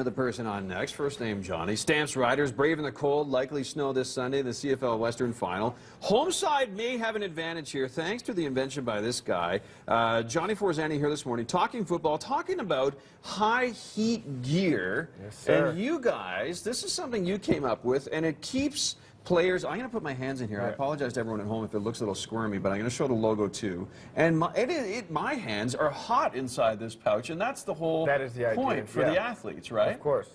the person on next. First name Johnny. Stamps Riders, brave in the cold, likely snow this Sunday in the CFL Western Final. Home side may have an advantage here thanks to the invention by this guy. Johnny Forzani here this morning talking football, talking about high heat gear. Yes, sir. And you guys, this is something you came up with, and it keeps players. I'm going to put my hands in here. I apologize to everyone at home if it looks a little squirmy, but I'm going to show the logo too. And my hands are hot inside this pouch, and that's the whole point for the athletes, right? Of course.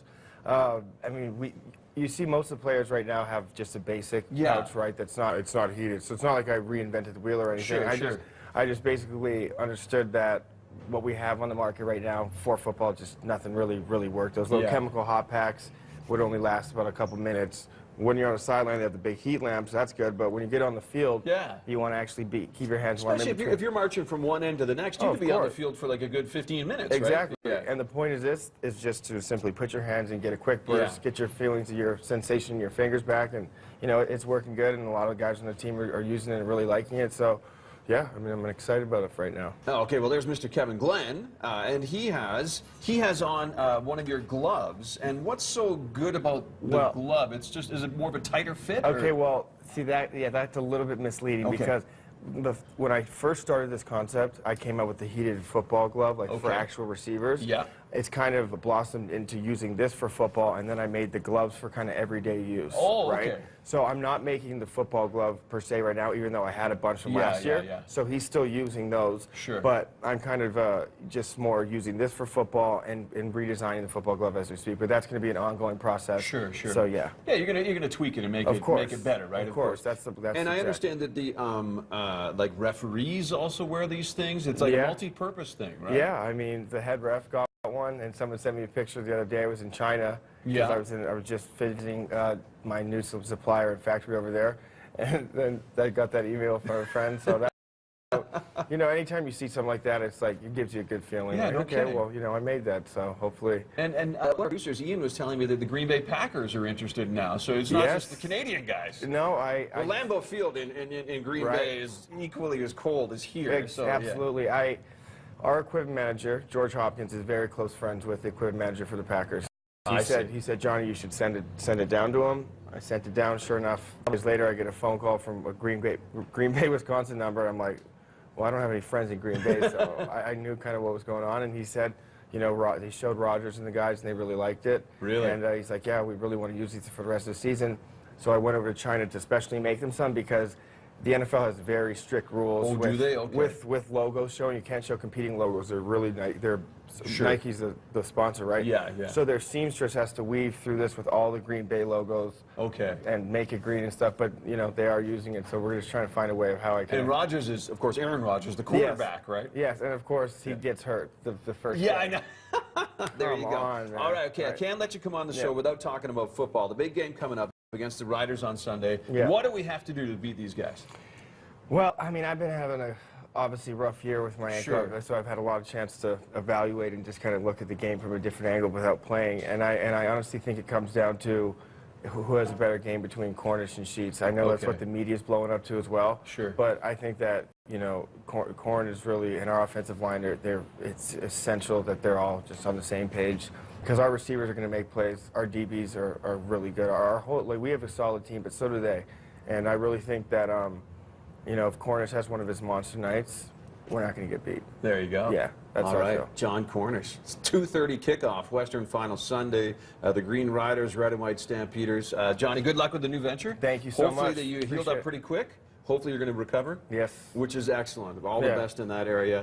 I mean, you see most of the players right now have just a basic pouch, right? It's not heated, so it's not like I reinvented the wheel or anything. I just basically understood that what we have on the market right now for football, just nothing really worked. Those little chemical hot packs would only last about a couple minutes. When you're on the sideline, they have the big heat lamps. That's good. But when you get on the field, you want to actually keep your hands warm. Especially if you're marching from one end to the next, you could be on the field for like a good 15 minutes. Exactly. Right? And the point is this is just to simply put your hands and get a quick burst, get your feelings, your sensation, your fingers back, and you know it's working good. And a lot of guys on the team are using it and really liking it. So. Yeah, I mean, I'm excited about it right now. Oh, okay, well, there's Mr. Kevin Glenn, and he has on one of your gloves. And what's so good about the glove? It's just, is it more of a tighter fit? Okay, well, see that, that's a little bit misleading because when I first started this concept, I came up with the heated football glove, like for actual receivers. Yeah. It's kind of blossomed into using this for football, and then I made the gloves for kind of everyday use. Oh, right? Okay. So I'm not making the football glove per se right now, even though I had a bunch from last year. So he's still using those. Sure. But I'm kind of just more using this for football and redesigning the football glove as we speak. But that's going to be an ongoing process. Sure. So yeah. Yeah, you're gonna tweak it and make it better, right? Of course. That's and I understand that the like referees also wear these things. It's like a multi-purpose thing, right? Yeah. I mean, the head ref got one, and someone sent me a picture the other day. I was in China because I was just visiting my new supplier and factory over there, and then I got that email from a friend. So that, you know, anytime you see something like that, it's like it gives you a good feeling. Yeah, like, okay, well, you know, I made that, so hopefully. And producers, Ian was telling me that the Green Bay Packers are interested now, so it's not just the Canadian guys. No, Lambeau Field in Green Bay is equally as cold as here. So, absolutely. Our equipment manager, George Hopkins, is very close friends with the equipment manager for the Packers. He said, Johnny, you should send it down to him. I sent it down. Sure enough, days later, I get a phone call from a Green Bay, Wisconsin number. I'm like, well, I don't have any friends in Green Bay, so I knew kind of what was going on. And he said, you know, they showed Rogers and the guys, and they really liked it. Really? And he's like, yeah, we really want to use these for the rest of the season. So I went over to China to specially make them some because the NFL has very strict rules with logos showing. You can't show competing logos. They're really Nike's the sponsor, right? Yeah. So their seamstress has to weave through this with all the Green Bay logos. And make it green and stuff. But you know they are using it, so we're just trying to find a way of how I can. And Rodgers is, of course, Aaron Rodgers, the quarterback, right? Yes, and of course he gets hurt the first. Yeah, I know. There you go. All right, okay. I can't let you come on the show without talking about football. The big game coming up against the Riders on Sunday. What do we have to do to beat these guys? Well, I mean, I've been having a obviously rough year with my ankle, so I've had a lot of chance to evaluate and just kind of look at the game from a different angle without playing. And I honestly think it comes down to who has a better game between Cornish and Sheets. I know that's what the media's blowing up to as well. But I think that, you know, Corn is really, in our offensive line, it's essential that they're all just on the same page. Because our receivers are going to make plays. Our DBs are really good. We have a solid team, but so do they. And I really think that, you know, if Cornish has one of his monster nights, we're not going to get beat. There you go. Yeah, that's all right. John Cornish. It's 2:30 kickoff, Western Final Sunday. The Green Riders, Red and White Stampeders. Johnny, good luck with the new venture. Thank you so much. Hopefully you healed up pretty quick. Hopefully you're going to recover. Yes. Which is excellent. All the best in that area.